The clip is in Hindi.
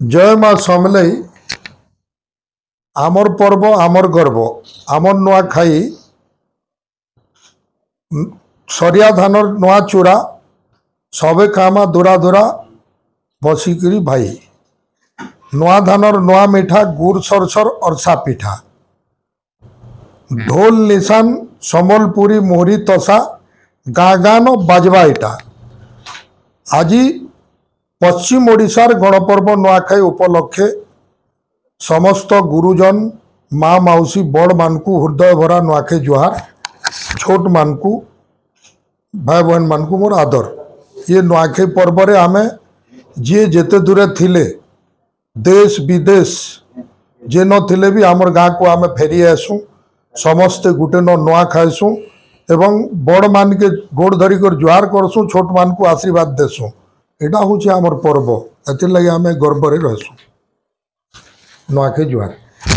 जय माँ समलई आमर पर्व आमर गर्व आमर नुआ खाई सरिया धानर नुआ चूड़ा सबे खामा दूरा दूरा बसिकी भाई नुआ धानर नुआ मिठा गुड़ सरसर अरसा पिठा ढोल निशान समलपुरी मोहरी तसा गाँ गाँ न बाजवा इटा आज पश्चिम ओडिशार गणपर्व नुआखाई उपलक्षे समस्त गुरुजन माँ मौसी बड़ मानकु हृदय भरा नुआखाई जुहार छोट मानकु भाई बहन मानकु मोर आदर। ये नुआखाई पर्व रे आमे जी जेते दूरे थिले देश विदेश जे न थिले भी आमर गाँ को आमे फेरी आसू समस्ते गुटे नुआ खाएसु एवं बड़ मान के गोड़ धरी कर जुहार करसु छोट मान को आशीर्वाद देसु। यहाँ हूँ आमर पर्व एथि लगे आम गर्व रहसु नुआखाई जुहार।